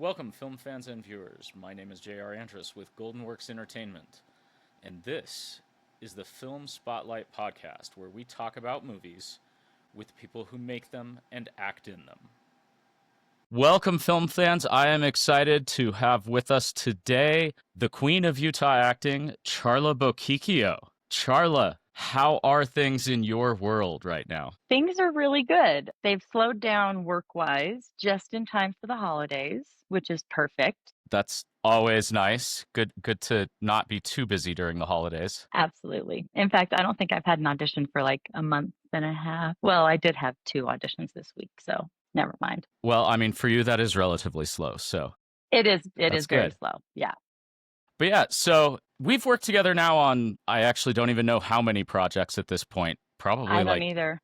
Welcome, film fans and viewers. My name is J.R. Andrus with Golden Works Entertainment, and this is the Film Spotlight Podcast, where we talk about movies with people who make them and act in them. Welcome, film fans. I am excited to have with us today the Queen of Utah acting, Charla Bocchicchio. Charla, how are things in your world right now? Things are really good. They've slowed down work-wise just in time for the holidays, which is perfect. That's always nice. Good to not be too busy during the holidays. Absolutely. In fact, I don't think I've had an audition for like a month and a half. Well, I did have 2 auditions this week, so never mind. Well, I mean, for you, that is relatively slow, so. It is That's very good. slow. Yeah. But yeah, so we've worked together now on, I actually don't even know how many projects at this point. Probably I don't like either.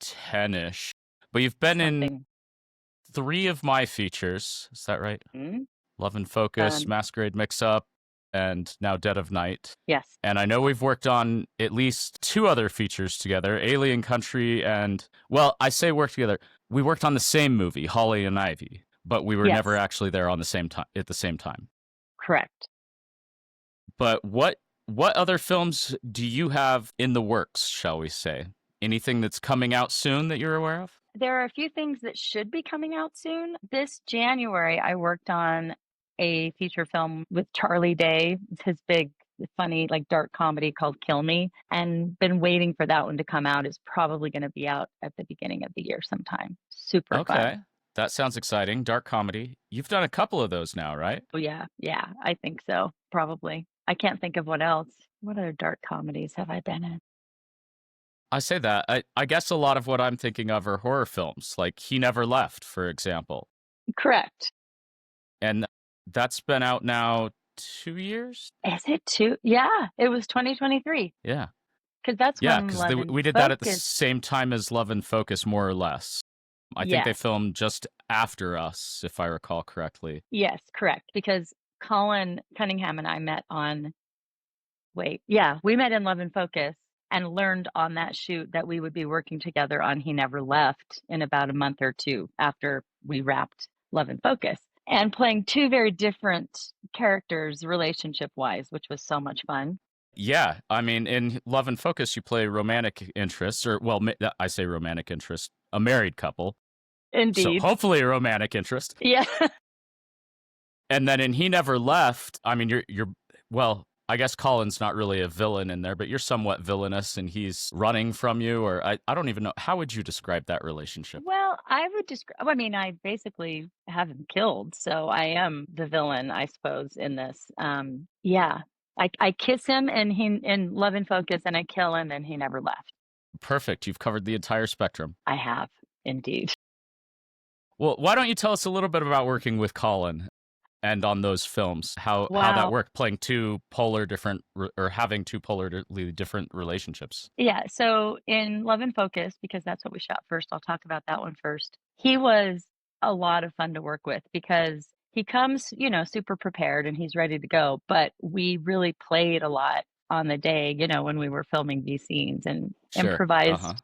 10-ish. But you've been in Something. 3 of my features. Is that right? Hmm? Love and Focus, Masquerade Mix-Up, and now Dead of Night. Yes. And I know we've worked on at least 2 other features together, Alien Country and, well, I say work together. We worked on the same movie, Holly and Ivy, but we were Yes. never actually there on the same time at the same time. Correct. But what other films do you have in the works, shall we say? Anything that's coming out soon that you're aware of? There are a few things that should be coming out soon. This January, I worked on a feature film with Charlie Day. It's his big, funny, like dark comedy called Kill Me, and been waiting for that one to come out. It's probably going to be out at the beginning of the year sometime. Super Okay. fun. That sounds exciting. Dark comedy. You've done a couple of those now, right? Oh, yeah. Yeah, I think so. Probably. I can't think of what else. What other dark comedies have I been in? I say that. I guess a lot of what I'm thinking of are horror films, like He Never Left, for example. Correct. And that's been out now 2 years? Is it 2? Yeah, it was 2023. Yeah. Because that's Yeah, when because Love and we did that at the Focus. same time as Love and Focus, more or less. I think they Yes. filmed just after us, if I recall correctly. Yes, correct. Because Colin Cunningham and I met on, we met in Love and Focus and learned on that shoot that we would be working together on He Never Left in about a month or 2 after we wrapped Love and Focus, and playing 2 very different characters relationship-wise, which was so much fun. Yeah, I mean, in Love and Focus, you play romantic interests, or, well, I say romantic interest, a married couple. Indeed. So hopefully a romantic interest. Yeah. And then in He Never Left, I mean, you're well, I guess Colin's not really a villain in there, but you're somewhat villainous and he's running from you, or I don't even know. How would you describe that relationship? Well, I would describe, I mean, I basically have him killed, so I am the villain, I suppose, in this. Yeah. I kiss him in Love and Focus, and I kill him, and He Never Left. Perfect. You've covered the entire spectrum. I have, indeed. Well, why don't you tell us a little bit about working with Colin and on those films, how that Wow. worked, playing 2 polar different, or having 2 polarly different relationships. Yeah, so in Love and Focus, because that's what we shot first, I'll talk about that one first. He was a lot of fun to work with because he comes, super prepared and he's ready to go, but we really played a lot on the day, when we were filming these scenes, and Sure. improvised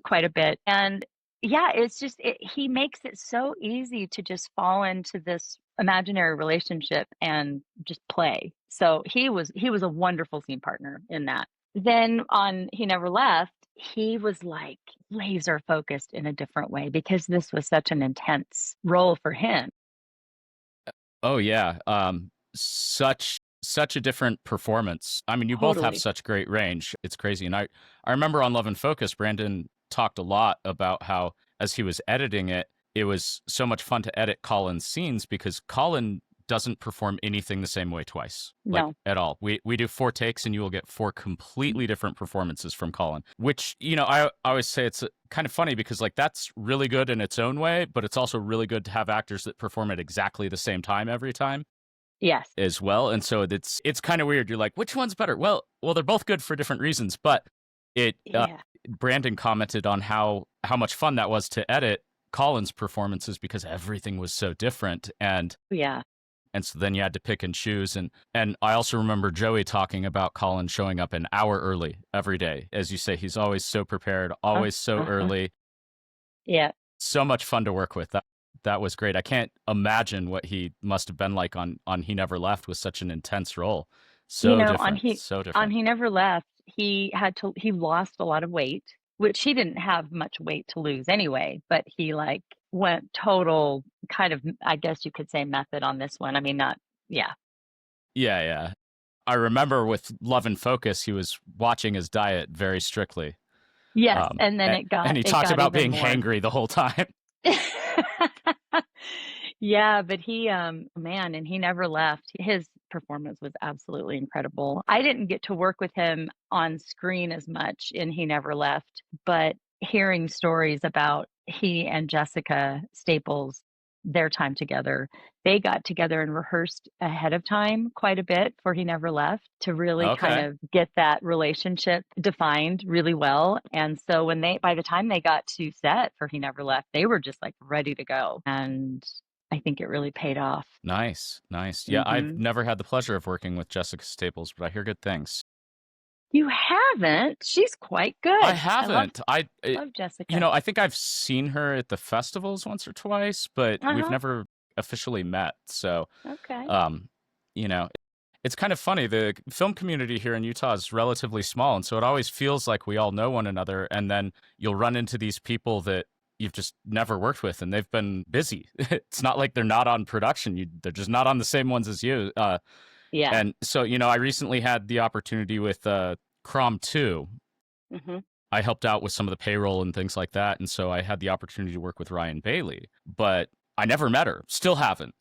quite a bit. And yeah, it's just he makes it so easy to just fall into this imaginary relationship and just play. So he was a wonderful scene partner in that. Then on He Never Left, he was like laser focused in a different way because this was such an intense role for him. Oh yeah, such a different performance. I mean, you both have Totally. such great range. It's crazy. And I remember on Love and Focus, Brandon talked a lot about how, as he was editing it, it was so much fun to edit Colin's scenes because Colin doesn't perform anything the same way twice, like No. at all. We do 4 takes and you will get 4 completely different performances from Colin, which, I always say it's kind of funny because like that's really good in its own way, but it's also really good to have actors that perform at exactly the same time every time Yes. as well. And so it's kind of weird. You're like, which one's better? Well, they're both good for different reasons, but Yeah. Brandon commented on how much fun that was to edit Colin's performances because everything was so different. Yeah. And so then you had to pick and choose. And I also remember Joey talking about Colin showing up an hour early every day. As you say, he's always so prepared, always so early. Yeah. So much fun to work with. that was great. I can't imagine what he must have been like on He Never Left with such an intense role. You So know, different, so on different. He Never Left, he lost a lot of weight, which he didn't have much weight to lose anyway, but he like went total kind of, I guess you could say, method on this one. I mean, not, yeah. Yeah, yeah. I remember with Love and Focus, he was watching his diet very strictly. Yes, and then And he it talked got about even being more. hangry the whole time. Yeah, but he man, and He Never Left. His performance was absolutely incredible. I didn't get to work with him on screen as much in He Never Left, but hearing stories about he and Jessica Staples, their time together, they got together and rehearsed ahead of time quite a bit for He Never Left to really kind Okay. of get that relationship defined really well. And so by the time they got to set for He Never Left, they were just like ready to go. And I think it really paid off. Nice, nice. Yeah, I've Hmm. never had the pleasure of working with Jessica Staples, but I hear good things. You haven't? She's quite I good. haven't. Love Jessica. I think I've seen her at the festivals once or twice, but we've Uh-huh. never officially met. So, Okay. um, you know, it's kind of funny. The film community here in Utah is relatively small, and so it always feels like we all know one another. And then you'll run into these people that you've just never worked with, and they've been busy. It's not like they're not on production; they're just not on the same ones as you. Yeah. And so, I recently had the opportunity with Crom 2. Hmm. I helped out with some of the payroll and things like that. And so I had the opportunity to work with Ryan Bailey, but I never met her, still haven't,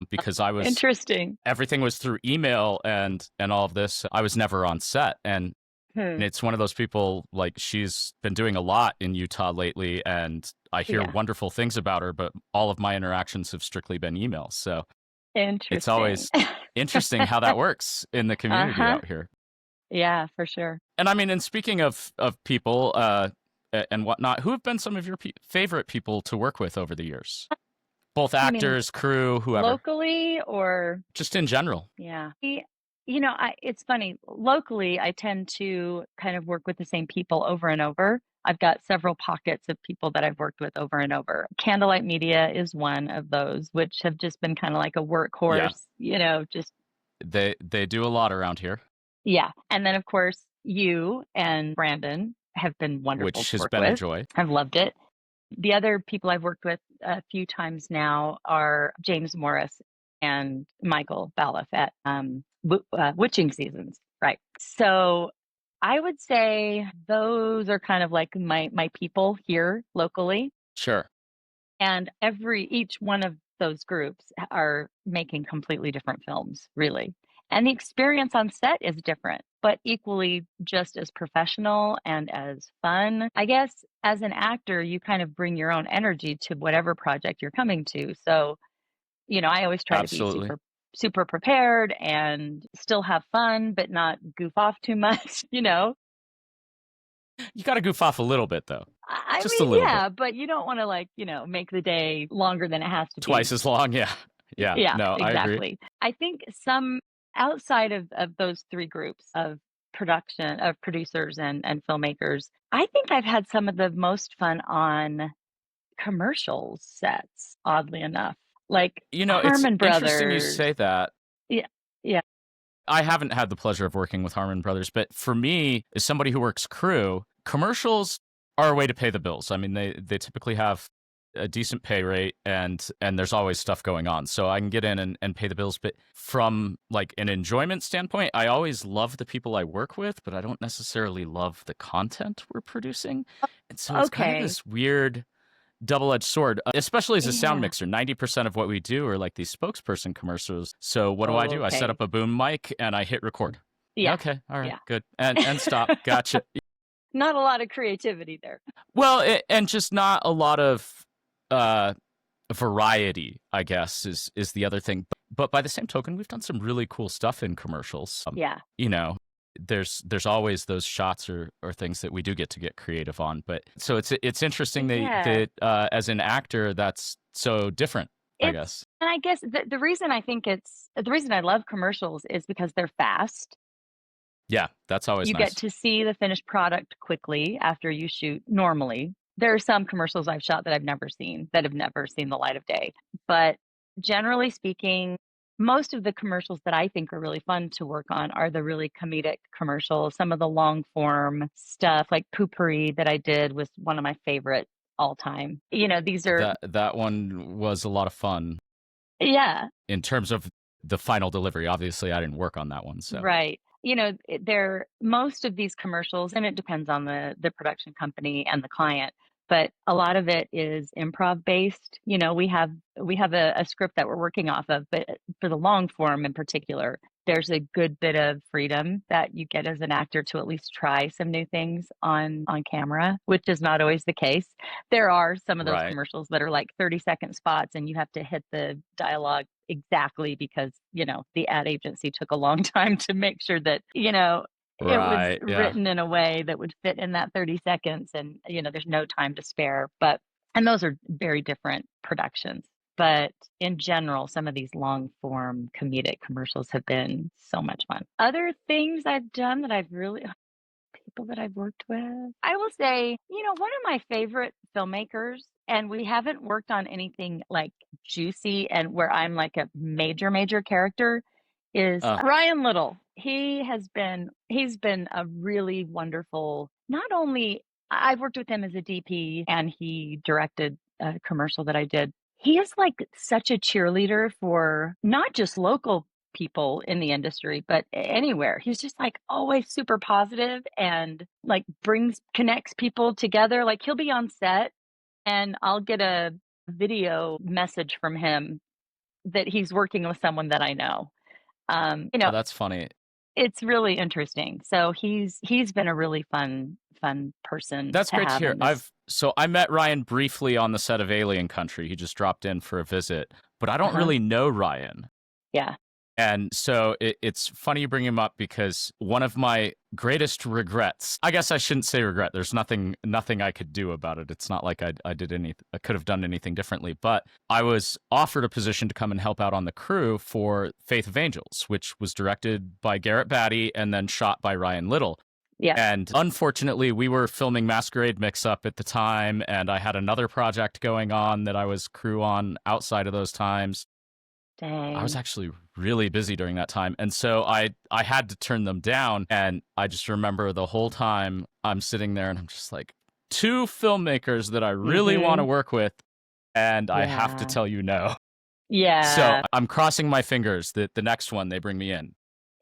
because Interesting. everything was through email and all of this. I was never on set. And Hmm. it's one of those people, like, she's been doing a lot in Utah lately, and I hear Yeah. wonderful things about her, but all of my interactions have strictly been emails. So it's Interesting. always interesting how that works in the community Uh-huh. out here. Yeah, for sure. And I mean, and speaking of people and whatnot, who have been some of your favorite people to work with over the years? Both You mean actors, crew, whoever, locally or just in general. yeah. You know, it's funny. Locally, I tend to kind of work with the same people over and over. I've got several pockets of people that I've worked with over and over. Candlelight Media is one of those, which have just been kind of like a Yeah, workhorse, just they do a lot around here, yeah. And then, of course, you and Brandon have been wonderful which to has work been a with. joy. I've loved it. The other people I've worked with a few times now are James Morris and Michael Balfe at Witching Seasons. Right. So I would say those are kind of like my people here locally. Sure, And each one of those groups are making completely different films, really. And the experience on set is different, but equally just as professional and as fun. I guess as an actor, you kind of bring your own energy to whatever project you're coming to. So, I always try to be absolutely. super prepared and still have fun, but not goof off too much, You got to goof off a little bit though, I just a mean, little bit. yeah, but you don't want to make the day longer than it has to be. Twice as long, yeah, yeah. Yeah, No, I agree. exactly. I think some outside of those three groups of producers and filmmakers, I think I've had some of the most fun on commercial sets, oddly enough. Like It's Harmon interesting you Brothers. say that. Yeah, yeah. I haven't had the pleasure of working with Harmon Brothers, but for me, as somebody who works crew, commercials are a way to pay the bills. I mean, they typically have a decent pay rate and there's always stuff going on. So I can get in and pay the bills. But from like an enjoyment standpoint, I always love the people I work with, but I don't necessarily love the content we're producing. And so it's kind of Okay. this weird double-edged sword, especially as a sound Yeah. mixer. 90% of what we do are like these spokesperson commercials. So what Oh, do? I set okay. up a boom mic and I hit record. Yeah. Okay, all right, Yeah. good. And stop. Gotcha. Not a lot of creativity there. Well, and just not a lot of uh variety, I guess, is the other thing. But by the same token, we've done some really cool stuff in commercials. Yeah. You know, there's always those shots or things that we do get to get creative on. But so it's interesting Yeah. that as an actor, that's so different, I guess. And I guess the reason I think the reason I love commercials is because they're fast. Yeah, that's always You get nice. to see the finished product quickly after you shoot normally. There are some commercials I've shot that I've never seen, that have never seen the light of day. But generally speaking, most of the commercials that I think are really fun to work on are the really comedic commercials. Some of the long form stuff, like Poopery that I did, was one of my favorite all time. These are, That one was a lot of fun yeah, in terms of the final delivery. Obviously, I didn't work on that one, so. right. They're most of these commercials, and it depends on the production company and the client, but a lot of it is improv based. We have a script that we're working off of, but for the long form in particular, there's a good bit of freedom that you get as an actor to at least try some new things on camera, which is not always the case. There are some of those Right. commercials that are like 30-second spots, and you have to hit the dialogue exactly because, the ad agency took a long time to make sure that, it was Right. Yeah. written in a way that would fit in that 30 seconds and, there's no time to spare. And those are very different productions. But in general, some of these long form comedic commercials have been so much fun. Other things I've done that I've really, people that I've worked with. I will say, one of my favorite filmmakers, and we haven't worked on anything like juicy and where I'm like a major, major character, is Uh, Ryan Little. He's been a really wonderful, not only I've worked with him as a DP and he directed a commercial that I did. He is like such a cheerleader for not just local people in the industry, but anywhere. He's just like always super positive and like connects people together. Like he'll be on set and I'll get a video message from him that he's working with someone that I know. oh, that's funny. It's really interesting. So he's been a really fun person That's to great to have hear. in this. I met Ryan briefly on the set of Alien Country. He just dropped in for a visit, but I don't Uh-huh. really know Ryan. Yeah. And so it's funny you bring him up because one of my greatest regrets, I guess I shouldn't say regret. There's nothing I could do about it. It's not like I could have done anything differently, but I was offered a position to come and help out on the crew for Faith of Angels, which was directed by Garrett Batty and then shot by Ryan Little. Yeah. And unfortunately, we were filming Masquerade Mix-Up at the time, and I had another project going on that I was crew on outside of those times. I was Dang. actually really busy during that time. And so I had to turn them down. And I just remember the whole time I'm sitting there and I'm just like, two filmmakers that I really want to work with, and I have to Yeah. tell you no. So Yeah. I'm crossing my fingers that the next one they bring me in.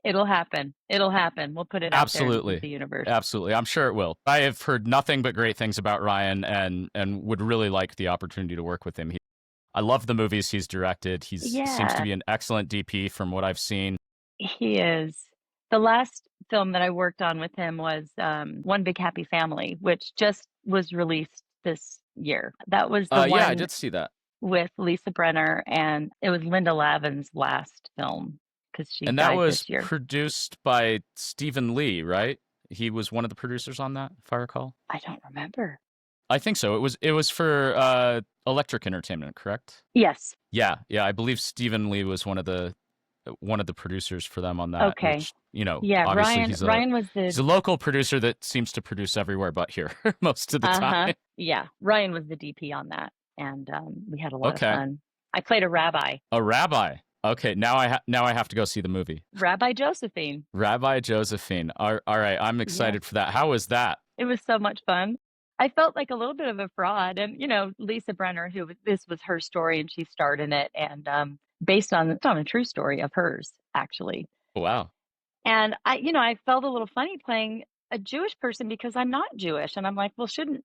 It'll happen. It'll happen. We'll put it out there into Absolutely. the universe. Absolutely. I'm sure it will. I have heard nothing but great things about Ryan and would really like the opportunity to work with him. I love the movies he's directed. He seems to Yeah, be an excellent DP from what I've seen. he is. The last film that I worked on with him was One Big Happy Family, which just was released this year. That was the Yeah, I one did see that. with Lisa Brenner, and it was Linda Lavin's last film because she And that died was this year. produced by Stephen Lee, right? He was one of the producers on that, if I recall. I don't remember. I think so. It was for Electric Entertainment, correct? Yes. Yeah, yeah. I believe Stephen Lee was one of the producers for them on that. Okay. Which Yeah, obviously Ryan was he's the a local producer that seems to produce everywhere but here most of the uh-huh. time. Yeah, Ryan was the DP on that, and we had a lot of Okay, fun. I played a rabbi, a rabbi. Okay, now I have to go see the movie. Rabbi Josephine. Rabbi Josephine. All right, I'm Yes. excited for that. How was that? It was so much fun. I felt like a little bit of a fraud, and, Lisa Brenner, this was her story, and she starred in it, and, it's on a true story of hers, actually. Wow. And I felt a little funny playing a Jewish person because I'm not Jewish, and I'm like, "Well, shouldn't,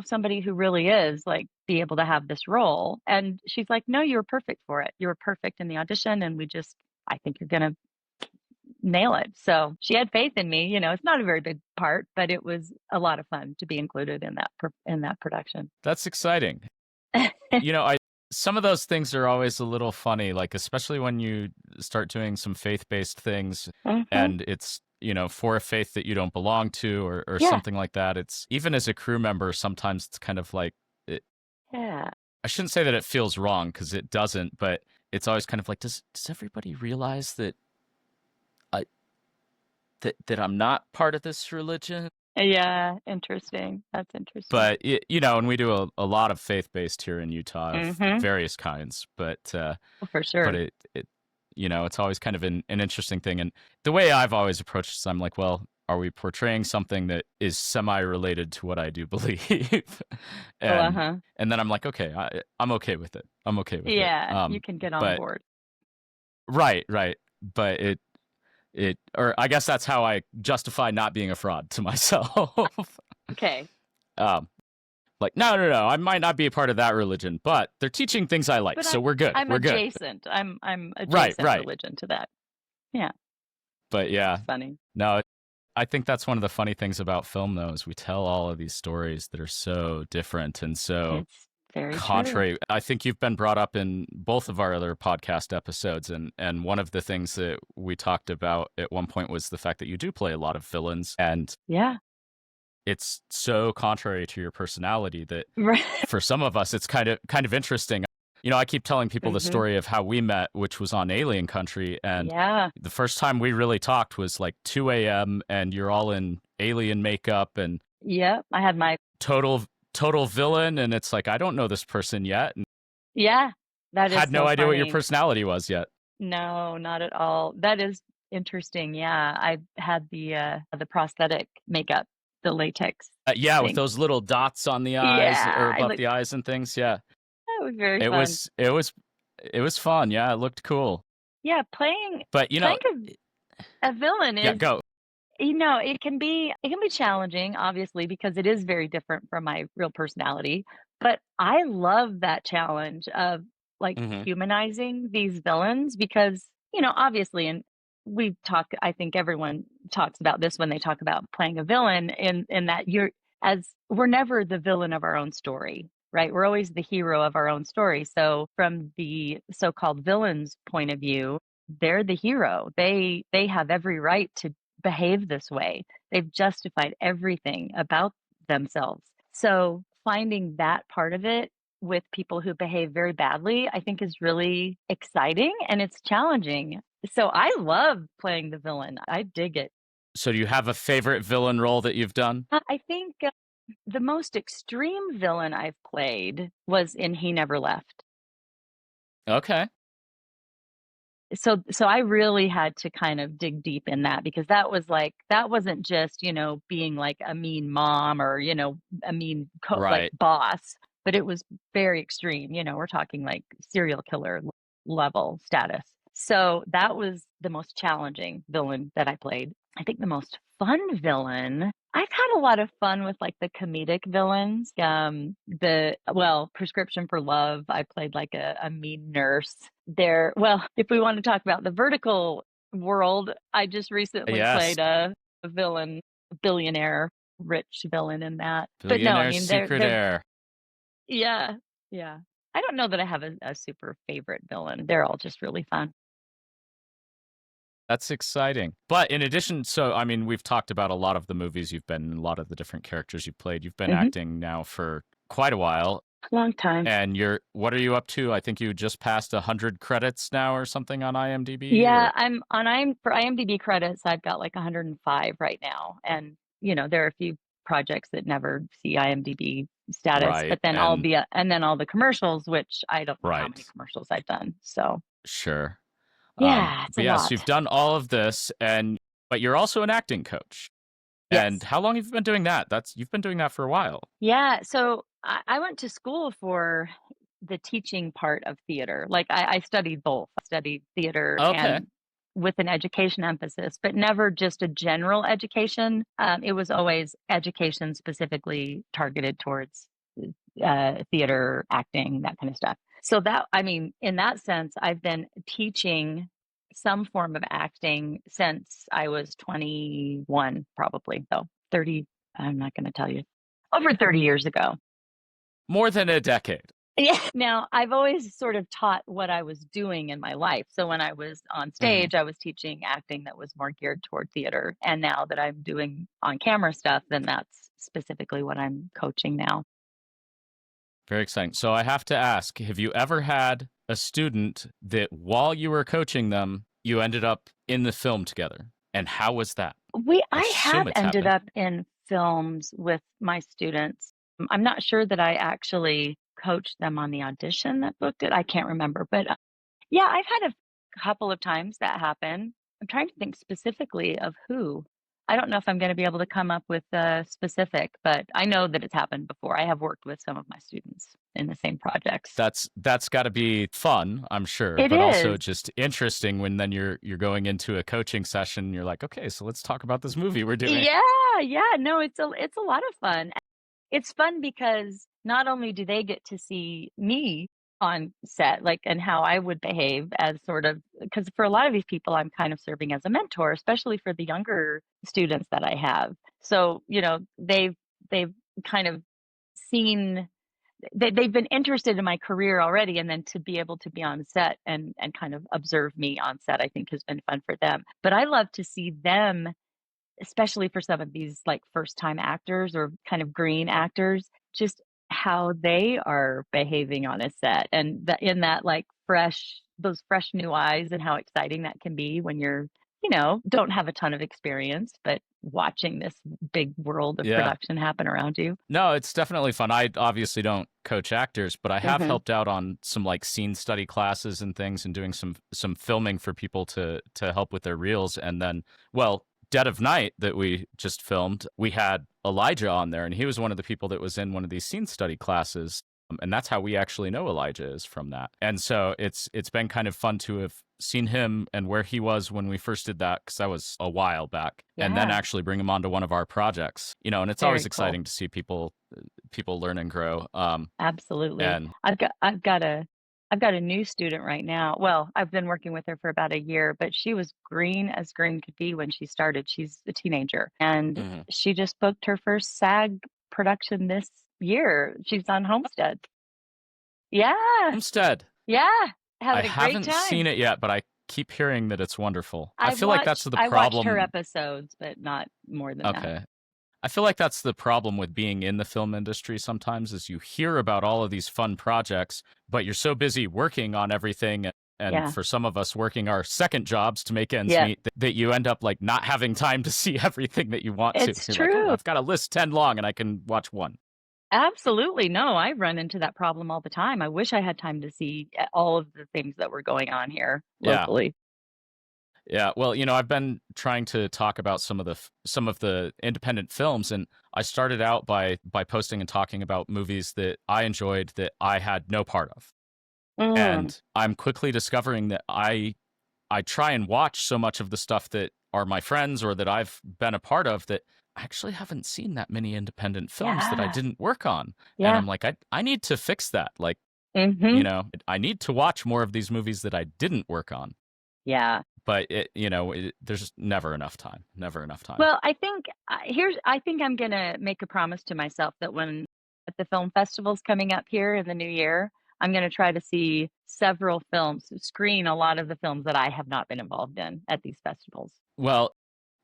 somebody who really is, like, be able to have this role?" And she's like, "No, you were perfect for it. You were perfect in the audition, and I think you're gonna nail it." So she had faith in me. It's not a very big part, but it was a lot of fun to be included in that production. That's exciting. I some of those things are always a little funny, like especially when you start doing some faith-based things Mhm. and it's, for a faith that you don't belong to or Yeah, something like that. It's even as a crew member, sometimes it's kind of like yeah, I shouldn't say that it feels wrong because it doesn't, but it's always kind of like, does everybody realize that I that I'm not part of this religion? Yeah, interesting. That's interesting. But you know, and we do a lot of faith-based here in Utah of Mhm. various kinds, Oh, for but sure. it you know, it's always kind of an interesting thing. And the way I've always approached this, I'm like, well, are we portraying something that is semi-related to what I do believe? Oh, and uh-huh. and then I'm like, okay, I'm okay with it. I'm okay with it. Yeah, you can get on But board. right, right. But or I guess that's how I justify not being a fraud to myself. Okay. um, like, no, no, no, I might not be a part of that religion, but they're teaching things I like, But so we're good. I'm We're good. adjacent. I'm Right, adjacent right. religion to that. Yeah, But yeah, it's funny. no, I think that's one of the funny things about film, though, is we tell all of these stories that are so different and so It's very true. contrary. I think you've been brought up in both of our other podcast episodes, and one of the things that we talked about at one point was the fact that you do play a lot of villains, and Yeah. it's so contrary to your personality that Right. for some of us it's kind of interesting. You know, I keep telling people the Mhm. story of how we met, which was on Alien Country, and Yeah. the first time we really talked was like 2 a.m. and you're all in alien makeup and Yep. I had my total villain, and it's like I don't know this person yet and Yeah. That is had no so idea what your funny. personality was yet. No, not at all. That is interesting. Yeah, I had the prosthetic makeup, the latex Yeah, with thing. those little dots on the eyes or Yeah, I above look the eyes and things. Yeah, that was very it fun. was it was it was fun. Yeah, it looked cool. Yeah, playing But you know, playing a villain yeah, is, go. it can be challenging, obviously, because it is very different from my real personality, but I love that challenge of, like, Hmm. humanizing these villains because, obviously, and we talk I think everyone talks about this when they talk about playing a villain in that we're never the villain of our own story, right? We're always the hero of our own story. So from the so-called villain's point of view, they're the hero. They have every right to behave this way. They've justified everything about themselves. So finding that part of it with people who behave very badly, I think is really exciting and it's challenging. So I love playing the villain. I dig it. So do you have a favorite villain role that you've done? I think the most extreme villain I've played was in He Never Left. Okay. So I really had to kind of dig deep in that because that wasn't just, being like a mean mom or, a mean like Right. boss, but it was very extreme. We're talking like serial killer level status. So that was the most challenging villain that I played. I think the most fun villain, I've had a lot of fun with like the comedic villains. Prescription for Love, I played like a mean nurse there. Well, if we want to talk about the vertical world, I just recently Yes. played a villain, a billionaire, rich villain in that. But no, I Billionaire mean secret heir. yeah, yeah. I don't know that I have a super favorite villain. They're all just really fun. That's exciting. But in addition, so I mean, we've talked about a lot of the movies you've been in, a lot of the different characters you've played. You've been Hmm. acting now for quite a while. Long time. And what are you up to? I think you just passed 100 credits now or something on IMDb Yeah, or for IMDb credits, I've got like 105 right now. And, there are a few projects that never see IMDb status, right. but then And and then all the commercials, which I don't know how right. many commercials I've done. So, Sure. yeah, it's a But yeah, so lot. you've done all of this but you're also an acting coach. And Yes. how long have you been doing that? You've been doing that for a while. Yeah, so I went to school for the teaching part of theater. Like I studied both. I studied theater Okay. and with an education emphasis, but never just a general education. It was always education specifically targeted towards theater, acting, that kind of stuff. So I mean, in that sense, I've been teaching some form of acting since I was 21, probably. So 30, I'm not going to tell you, over 30 years ago. More than a decade. Yeah. Now, I've always sort of taught what I was doing in my life. So when I was on Hmm. stage, I was teaching acting that was more geared toward theater. And now that I'm doing on camera stuff, then that's specifically what I'm coaching now. Very exciting. So I have to ask, have you ever had a student that while you were coaching them, you ended up in the film together? And how was that? I I assume have it's ended happened. up in films with my students. I'm not sure that I actually coached them on the audition that booked it. I can't remember, but yeah, I've had a couple of times that happen. I'm trying to think specifically of who. I don't know if I'm going to be able to come up with a specific, but I know that it's happened before. I have worked with some of my students in the same projects. That's got to be fun, I'm sure, It but also is. just interesting when then you're going into a coaching session and you're like, okay, so let's talk about this movie we're doing. Yeah, no, it's a lot of fun. It's fun because not only do they get to see me on set, like, and how I would behave as sort of, because for a lot of these people, I'm kind of serving as a mentor, especially for the younger students that I have. So, they've kind of seen they've been interested in my career already, and then to be able to be on set and kind of observe me on set, I think has been fun for them. But I love to see them, especially for some of these like first time actors or kind of green actors, just how they are behaving on a set and in that like those fresh new eyes and how exciting that can be when you're, don't have a ton of experience, but watching this big world of Yeah. production happen around you. No, it's definitely fun. I obviously don't coach actors, but I have Hmm. helped out on some like scene study classes and things and doing some filming for people to help with their reels. And then, well, Dead of Night that we just filmed, we had Elijah on there, and he was one of the people that was in one of these scene study classes. And that's how we actually know Elijah, is from that. And so it's been kind of fun to have seen him and where he was when we first did that, because that was a while back, and then Yeah, actually bring him onto one of our projects. And it's always very cool. exciting to see people learn and grow. Absolutely. And I've got a new student right now. Well, I've been working with her for about a year, but she was green as green could be when she started. She's a teenager, and mhm. she just booked her first SAG production this year. She's on Homestead. Yeah, Homestead, yeah, I having a great haven't seen time. it yet, but I keep hearing that it's wonderful. I I've feel like that's watched the I watched her problem. episodes, but not more than that. Okay. I feel like that's the problem with being in the film industry sometimes, is you hear about all of these fun projects, but you're so busy working on everything, and Yeah, for some of us working our second jobs to make ends yeah, meet, that you end up like not having time to see everything that you want to. it's You're like, oh, true. I've got a list 10 long and I can watch one. Absolutely. No, I run into that problem all the time. I wish I had time to see all of the things that were going on here Yeah. locally. Yeah, well, I've been trying to talk about some of the independent films, and I started out by posting and talking about movies that I enjoyed that I had no part of. Mm, And I'm quickly discovering that I try and watch so much of the stuff that are my friends or that I've been a part of, that I actually haven't seen that many independent films that I yeah, didn't work on. And yeah. I'm like, I need to fix that. Like, Mhm. I need to watch more of these movies that I didn't work on. Yeah. But there's never enough time. Never enough time. Well, I think I'm gonna make a promise to myself that when at the film festivals coming up here in the new year, I'm gonna try to see several films, screen a lot of the films that I have not been involved in at these festivals. Well,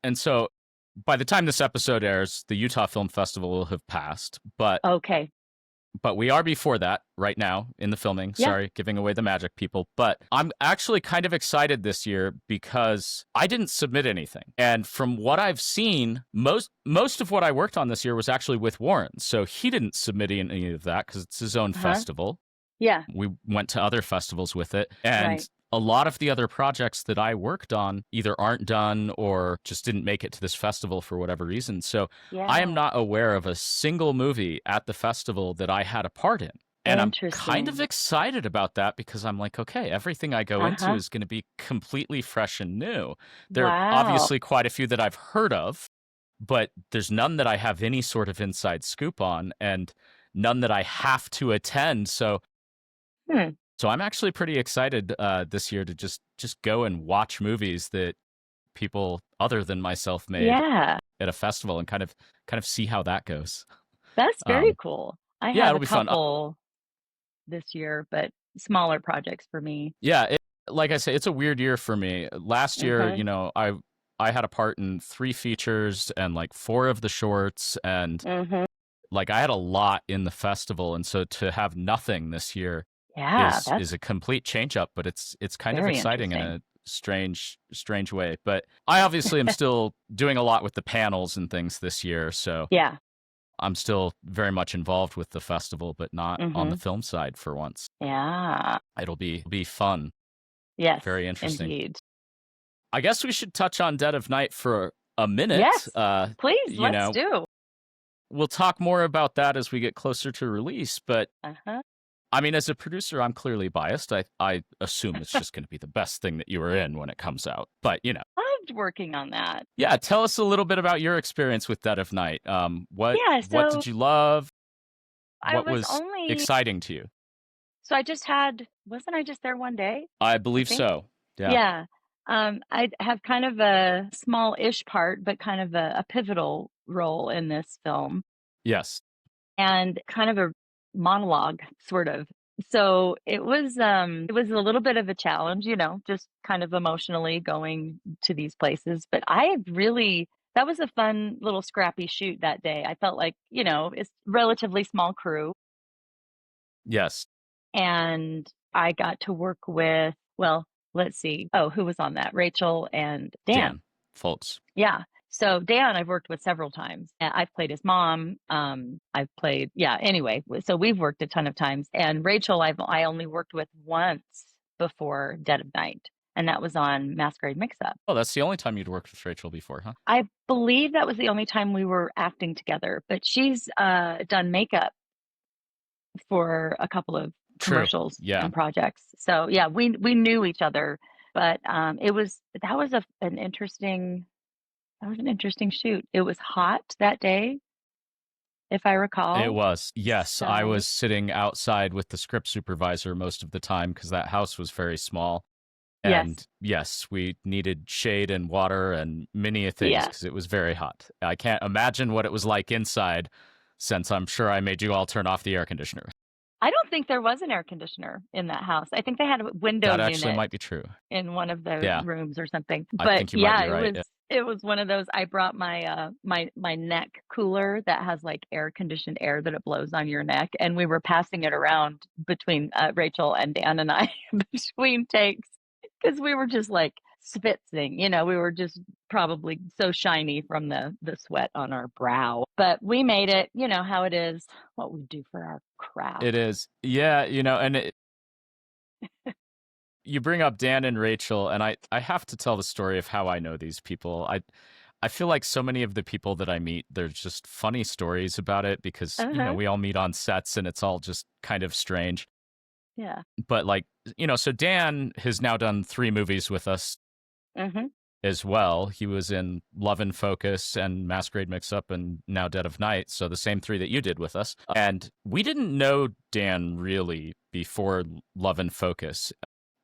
and so by the time this episode airs, the Utah Film Festival will have passed, Okay. but we are before that right now in the filming. Yeah. Sorry, giving away the magic, people. But I'm actually kind of excited this year because I didn't submit anything. And from what I've seen, most of what I worked on this year was actually with Warren. So he didn't submit any of that because it's his own Uh-huh. festival. Yeah. We went to other festivals with it. And Right. a lot of the other projects that I worked on either aren't done or just didn't make it to this festival for whatever reason. So I am Yeah. not aware of a single movie at the festival that I had a part in. And I'm kind of Interesting. excited about that because I'm like, okay, everything I go into Uh-huh. is going to be completely fresh and new. There are Wow. obviously quite a few that I've heard of, but there's none that I have any sort of inside scoop on, and none that I have to attend. Hmm. So I'm actually pretty excited this year to just go and watch movies that people other than myself made Yeah. at a festival, and kind of see how that goes. That's very Um, cool. I yeah, have it'll a be fun. couple this year, but smaller projects for me. Yeah, like I say, it's a weird year for me. Last year, Okay. I had a part in 3 features and like 4 of the shorts, and Mhm. like I had a lot in the festival, and so to have nothing this year Yeah, is that's a complete change up, but it's kind of very exciting in interesting. a strange way. But I obviously am still doing a lot with the panels and things this year, so Yeah. I'm still very much involved with the festival, but not on the Mhm. film side for once. Yeah. It'll be fun, Yes, very interesting. indeed. I guess we should touch on Dead of Night for a minute. Yes, please, You let's know, do. we'll talk more about that as we get closer to release, but Uh-huh. I mean, as a producer, I'm clearly biased. I assume it's just going to be the best thing that you were in when it comes out. But, Loved working on that. yeah, tell us a little bit about your experience with Dead of Night. Yeah, What so did you love? I What was was only exciting to you? so I just had wasn't I just there one day, I I believe think? so. Yeah. Yeah. I have kind of a small-ish part, but kind of a pivotal role in this film, Yes. and kind of a monologue, sort of. So it was a little bit of a challenge, just kind of emotionally going to these places. But I really that was a fun little scrappy shoot that day. I felt like, it's relatively small crew, Yes. and I got to work with, well, let's see. Oh, who was on that? Rachel and Dan. Dan, folks. Yeah. So Dan, I've worked with several times. I've played his mom. I've played, yeah. Anyway, so we've worked a ton of times. And Rachel, I only worked with once before Dead of Night, and that was on Masquerade Mix Up. Oh, that's the only time you'd worked with Rachel before, huh? I believe that was the only time we were acting together. But she's done makeup for a couple of True. commercials Yeah. and projects. So yeah, we knew each other. But it was that was an interesting that was an interesting shoot. It was hot that day, if I It recall. was. Yes, I So, was sitting outside with the script supervisor most of the time because that house was very small. yes. And yes, we needed shade and water and many things Yeah. because it was very hot. I can't imagine what it was like inside, since I'm sure I made you all turn off the air conditioner. I don't think there was an air conditioner in that house. I think they had a window That actually unit might be true. in one of the Yeah, rooms or something. I But think you might yeah, be right. Yeah. it was one of those. I brought my my neck cooler that has like air conditioned air that it blows on your neck, and we were passing it around between Rachel and Dan and I between takes because we were just like spitzing. We were just probably so shiny from the sweat on our brow. But we made it. You know how it is. What we do for our It craft. is. Yeah, and you bring up Dan and Rachel, and I have to tell the story of how I know these people. I feel like so many of the people that I meet, there's just funny stories about it because, Uh huh. we all meet on sets and it's all just kind of strange. Yeah. But like, so Dan has now done 3 movies with us Mhm. as well. He was in Love and Focus and Masquerade Mix Up and now Dead of Night. So the same 3 that you did with us. And we didn't know Dan really before Love and Focus.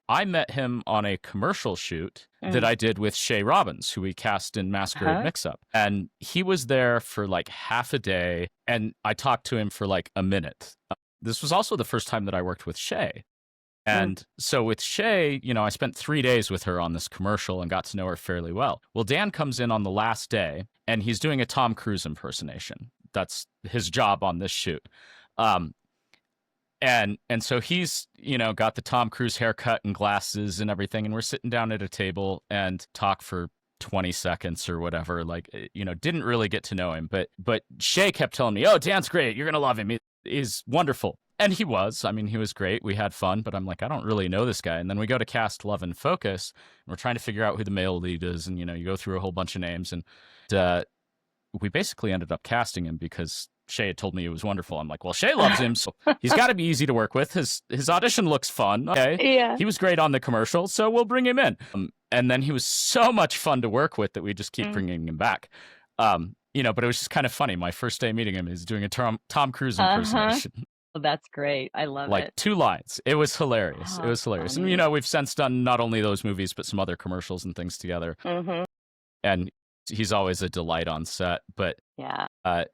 I met him on a commercial shoot that Mm. I did with Shay Robbins, who we cast in Masquerade Huh. Mix Up. And he was there for like half a day, and I talked to him for like a minute. This was also the first time that I worked with Shay. Mm. And so with Shay, I spent 3 days with her on this commercial and got to know her fairly well. Well, Dan comes in on the last day, and he's doing a Tom Cruise impersonation. That's his job on this shoot. Um, and so he's, got the Tom Cruise haircut and glasses and everything, and we're sitting down at a table and talk for 20 seconds or whatever. Like, didn't really get to know him, but Shay kept telling me, "Oh, Dan's great. You're gonna love him. He's wonderful." And he was. I mean, he was great. We had fun, but I'm like, I don't really know this guy. And then we go to cast Love and Focus, and we're trying to figure out who the male lead is, and you go through a whole bunch of names, and we basically ended up casting him because Shay had told me he was wonderful. I'm like, well, Shay loves him, so he's got to be easy to work with. His audition looks fun. Okay, Yeah. he was great on the commercial, so we'll bring him in. And then he was so much fun to work with that we just keep Mm. bringing him back. But it was just kind of funny. My first day meeting him, he's doing a Tom Cruise Uh-huh. impersonation, Well, that's great. I love like it. 2 lines. It was hilarious. It Oh, was hilarious. And funny. we've since done not only those movies but some other commercials and things together. Mhm. And he's always a delight on set. But Yeah. uh,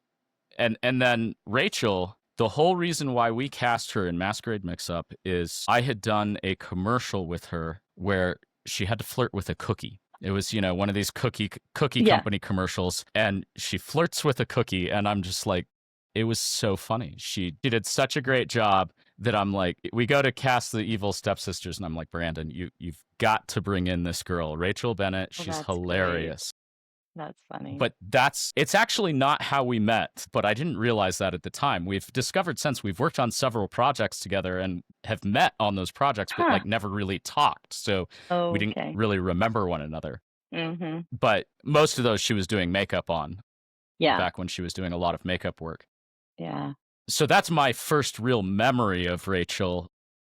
and then Rachel, the whole reason why we cast her in Masquerade Mix Up is I had done a commercial with her where she had to flirt with a cookie. It was, one of these cookie Yeah. company commercials, and she flirts with a cookie, and I'm just like, it was so funny. She did such a great job that I'm like, we go to cast the evil stepsisters, and I'm like, Brandon, you've got to bring in this girl, Rachel Bennett. Well, She's that's great. hilarious. That's funny. But it's actually not how we met, but I didn't realize that at the time. We've discovered since we've worked on several projects together and have met on those projects, but Huh. like never really talked. So we didn't Okay. really remember one another. Mm-hmm. But most of those she was doing makeup on Yeah. back when she was doing a lot of makeup work. Yeah. So that's my first real memory of Rachel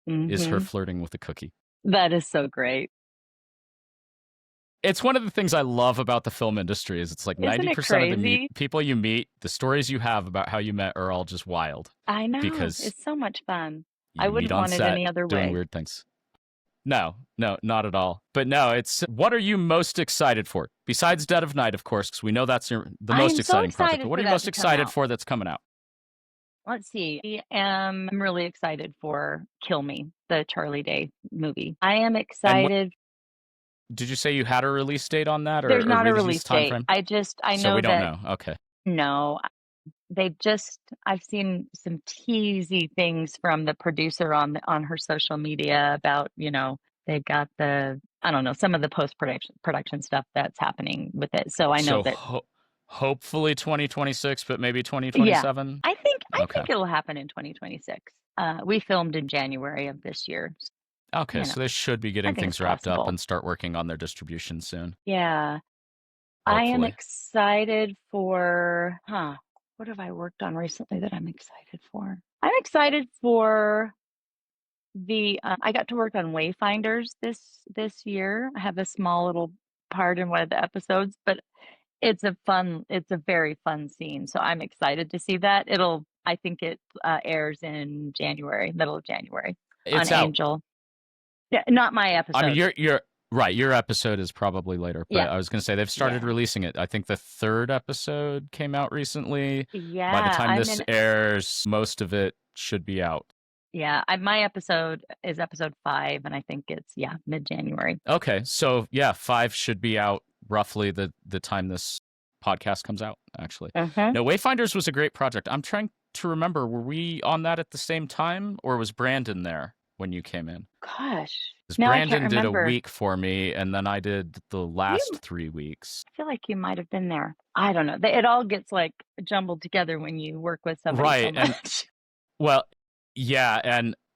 is her Mm-hmm. flirting with a cookie. That is so great. It's one of the things I love about the film industry is it's like Isn't it 90% of the crazy? people you meet, the stories you have about how you met are all just wild I know. because It's so much fun. I you meet wouldn't on want it set any other doing way. weird things. No, not at all. But no, it's what are you most excited for? Besides Dead of Night, of course, because we know that's the most I'm so exciting project. excited But what for are you that most to come excited out. for that's coming out? Let's see. I'm really excited for Kill Me, the Charlie Day movie. I am excited. Did you say you had a release date on that, or There's not a release release time date. frame? I So know we don't that. know. Okay. No, I've seen some teasy things from the producer on her social media about, they've got I don't know, some of the production stuff that's happening with it. So I know So that, hopefully 2026, but maybe yeah, 2027. I Okay. think it'll happen in 2026. We filmed in January of this year. Okay, so they should be I getting think it's things wrapped up possible. and start working on their distribution soon. Yeah. I am Hopefully. excited for, what have I worked on recently that I'm excited for? I'm excited for I got to work on Wayfinders this year. I have a small little part in one of the episodes, but it's a very fun scene. So I'm excited to see that. I think it airs in January, middle of January on It's out. Angel. Yeah, not my episode. I mean, you're right. Your episode is probably later, but Yeah. I was going to say they've started releasing it. I think the third episode came out recently. Yeah. By the time this airs, most of it should be out. Yeah, my episode is episode 5, and I think it's mid-January. Okay, so 5 should be out roughly the time this podcast comes out. Actually, no, Wayfinders was a great project. I'm trying to remember, were we on that at the same time, or was Brandon there when you came in? Gosh, no, I can't Brandon did a remember. week for me, and then I did the last 3 weeks. I feel like you might have been there. I don't know. It all gets like jumbled together when you work with somebody right, so much. Well, yeah,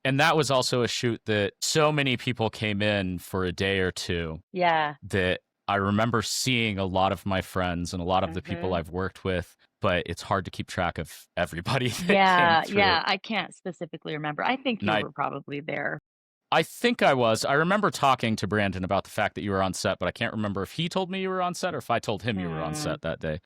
and that was also a shoot that so many people came in for a day or two. Yeah. That I remember seeing a lot of my friends and a lot of the people I've worked with, but it's hard to keep track of everybody that came through. Yeah, I can't specifically remember. I think you were probably there. I think I was. I remember talking to Brandon about the fact that you were on set, but I can't remember if he told me you were on set or if I told him you were on set that day.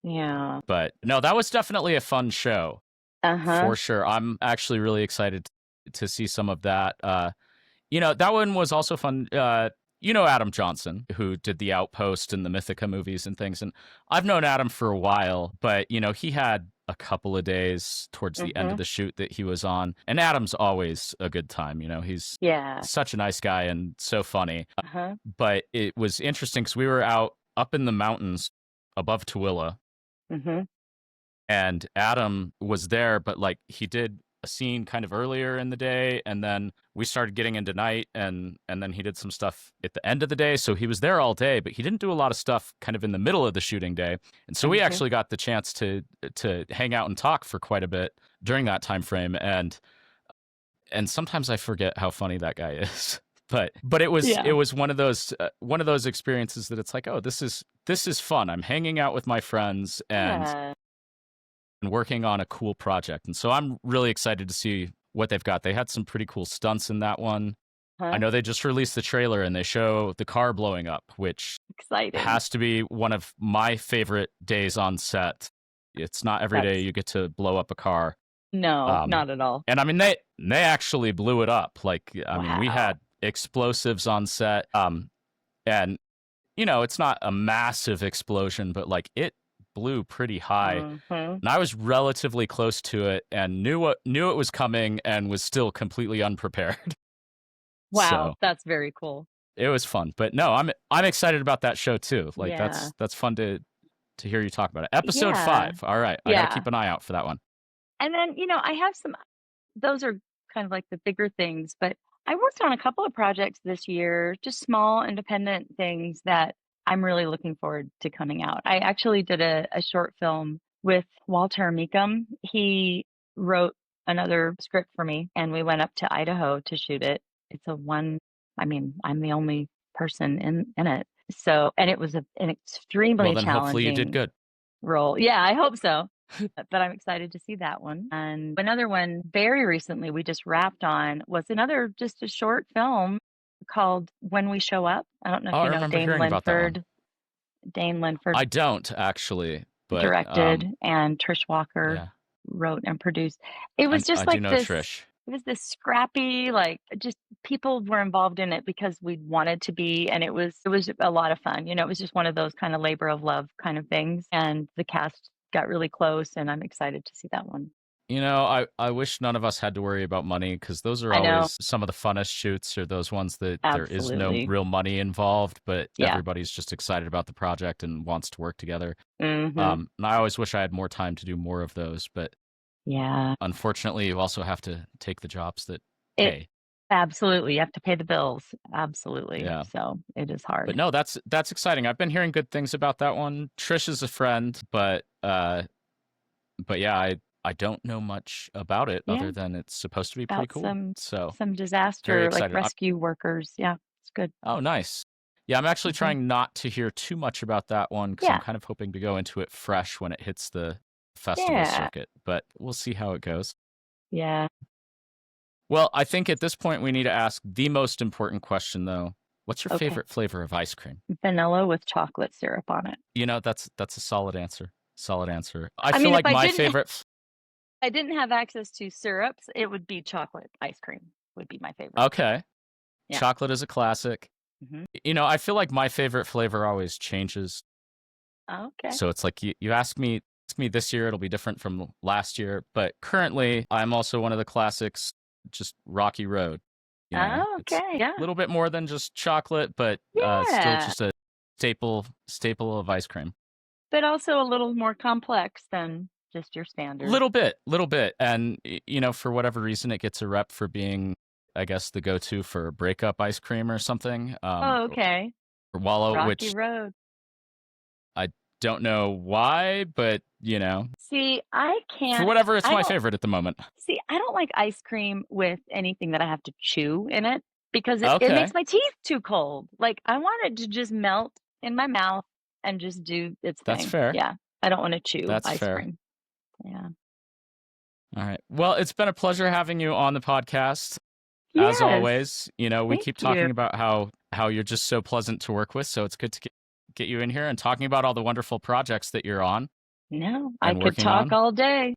Yeah. But no, that was definitely a fun show. For sure. I'm actually really excited to see some of that. That one was also fun. Adam Johnson, who did The Outpost and the Mythica movies and things. And I've known Adam for a while, but, he had a couple of days towards the end of the shoot that he was on. And Adam's always a good time. He's such a nice guy and so funny. But it was interesting because we were up in the mountains above Tooele. And Adam was there, but he did a scene kind of earlier in the day, and then we started getting into night, and then he did some stuff at the end of the day. So he was there all day, but he didn't do a lot of stuff kind of in the middle of the shooting day. And so we actually got the chance to hang out and talk for quite a bit during that time frame. And sometimes I forget how funny that guy is. But it was one of those experiences that it's like, oh, this is fun. I'm hanging out with my friends and working on a cool project. And so I'm really excited to see what they've got. They had some pretty cool stunts in that one. I know they just released the trailer and they show the car blowing up, which has to be one of my favorite days on set. It's not every day you get to blow up a car. No, not at all. And I mean, they actually blew it up. I mean, we had explosives on set. And it's not a massive explosion, but it blew pretty high. And I was relatively close to it and knew it was coming and was still completely unprepared. Wow, so, that's very cool. It was fun. But no, I'm excited about that show too. That's fun to hear you talk about it. Episode 5. All right. I got to keep an eye out for that one. And then, I have those are kind of like the bigger things. But I worked on a couple of projects this year, just small independent things that I'm really looking forward to coming out. I actually did a short film with Walter Meekum. He wrote another script for me, and we went up to Idaho to shoot it. It's a one, I mean, I'm the only person in it. So, and it was an Well, extremely then hopefully you did challenging good. role. Yeah, I hope so. But I'm excited to see that one. And another one very recently we just wrapped on was another just a short film called When We Show Up. I don't know Oh, if I you know remember hearing about that one. Dane Linford I don't actually, but directed and Trish Walker yeah, wrote and produced. It was I just do like know this, Trish. it was this scrappy, like just people were involved in it because we wanted to be, and it was a lot of fun. You know, it was just one of those kind of labor of love kind of things. And the cast got really close, and I'm excited to see that one. I wish none of us had to worry about money because those are I know, always some of the funnest shoots or those ones that there is no absolutely. real money involved, but Yeah. everybody's just excited about the project and wants to work together. Hmm. And I always wish I had more time to do more of those, but Yeah. unfortunately, you also have to take the jobs that It pay. absolutely. You have to pay the bills. Absolutely. Yeah. So it is But hard. no, that's exciting. I've been hearing good things about that one. Trish is a friend, but yeah, I don't know much about it Yeah. other than it's supposed to be pretty About cool. some So very disaster, like excited. rescue workers. Yeah, it's good. Oh, nice. Yeah, I'm actually Hmm. trying not to hear too much about that one because I'm Yeah. kind of hoping to go into it fresh when it hits the festival Yeah. circuit, but we'll see how it goes. Yeah. Well, I think at this point we need to ask the most important question, though. What's your Okay. favorite flavor of ice cream? Vanilla with chocolate syrup on it. That's a solid answer. Solid answer. I I feel mean, if like I my didn't favorite. I didn't have access to syrups, it would be chocolate ice cream would be my favorite. Okay, Yeah. chocolate is a classic. Hmm. I feel like my favorite flavor always changes. Okay. So it's like you ask me this year, it'll be different from last year. But currently, I'm also one of the classics, just Rocky Road. Oh, It's okay. Yeah. a little bit more than just chocolate, but still Yeah. just a staple of ice cream. But also a little more complex than just your standard. Little bit, and for whatever reason, it gets a rep for being, I guess, the go-to for breakup ice cream or something. Oh, okay. Or Wallow, Rocky which Road. I don't know why, but See, I for can't whatever, it's I my don't favorite at the moment. see, I don't like ice cream with anything that I have to chew in it because it Okay, makes my teeth too cold. Like, I want it to just melt in my mouth and just do its that's thing. fair. Yeah. I don't want to chew That's ice fair. cream. Yeah. All right. Well, it's been a pleasure having you on the podcast. As Yes. always, we Thank keep you. talking about how you're just so pleasant to work with. So it's good to get you in here and talking about all the wonderful projects that you're on No, I and could working talk on. all day.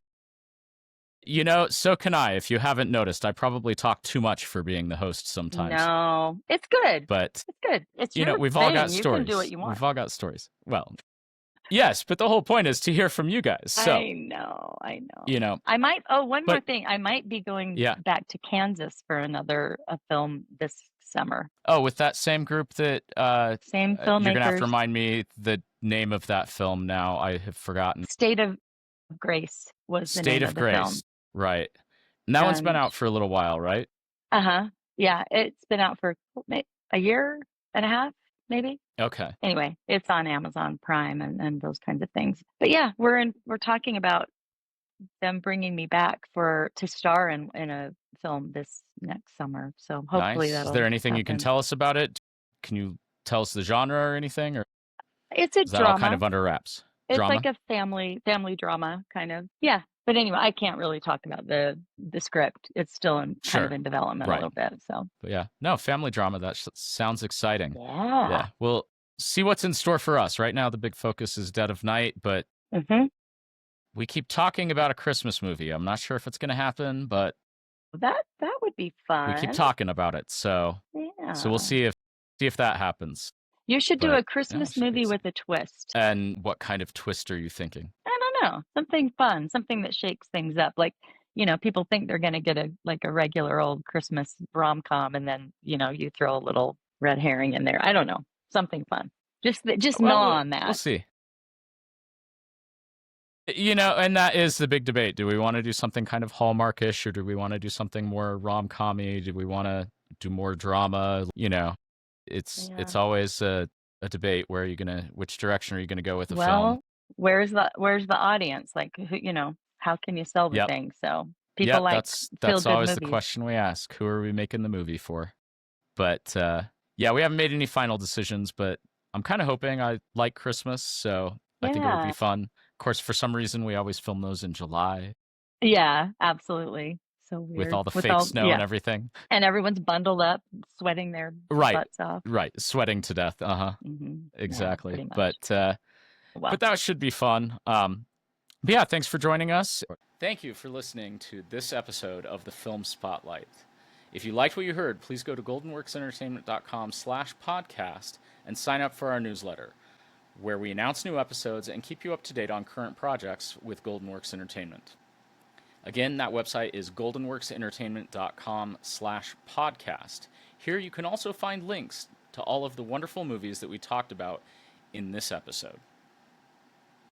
So can I. If you haven't noticed, I probably talk too much for being the host sometimes. No, it's good. But, It's good. It's your we've all got thing. You can do what stories. you want. We've all got stories. Well, yes, but the whole point is to hear from you guys. So, I know. I know. you know, I might one more but thing. I might be going yeah. back to Kansas for another a film this summer. Oh, with that same group that Same you're going to have to filmmakers. remind me the name of that film now. I have forgotten. State of Grace was the State name of of the film. Grace. Right. And that one's been And out for a little while, right? uh-huh. Yeah, it's been out for a year and a half, maybe. Okay. Anyway, it's on Amazon Prime and those kinds of things. But yeah, we're talking about them bringing me back to star in a film this next summer. So hopefully Nice. Is there that'll anything you can happen. tell us about it? Can you tell us the genre or anything? Or It's a is that all kind drama. of under wraps? It's like Drama? a family drama kind of. Yeah. But anyway, I can't really talk about the script. It's still kind of Sure. in development a Right. little bit. So But yeah. No, family drama. That sounds exciting. yeah. Yeah. We'll see what's in store for us. Right now, the big focus is Dead of Night, but Hmm. we keep talking about a Christmas movie. I'm not sure if it's going to happen, but That would be we keep fun. talking about it. So we'll Yeah. see if that happens. You should do But a Christmas movie with a twist. And what kind of twist are you thinking? I don't know. Something fun, something that shakes things up. Like, people think they're going to get a regular old Christmas rom-com and then, you throw a little red herring in there. I don't know. Something fun. Just Well, gnaw on we'll that. see. And that is the big debate. Do we want to do something kind of Hallmarkish, or do we want to do something more rom-commy? Do we want to do more drama? It's Yeah. always a debate. Which direction are you gonna go with the film? Well, where's the audience? Like, how can you sell the Yep, thing? So people yep. like feel That's good always the movies. question we ask. Who are we making the movie for? But yeah, we haven't made any final decisions. But I'm kind of hoping. I like Christmas, so I think it would be Yeah. fun. Of course, for some reason, we always film those in July Yeah, absolutely. So with weird all the with fake all snow and yeah, everything. and everyone's bundled up, sweating their Right, butts off. right. Sweating to death. Yeah, Exactly. pretty much. But Well, that should be fun. But yeah, thanks for joining us. Thank you for listening to this episode of the Film Spotlight. If you liked what you heard, please go to goldenworksentertainment.com/podcast and sign up for our newsletter, where we announce new episodes and keep you up to date on current projects with Goldenworks Entertainment. Again, that website is goldenworksentertainment.com/podcast. Here you can also find links to all of the wonderful movies that we talked about in this episode.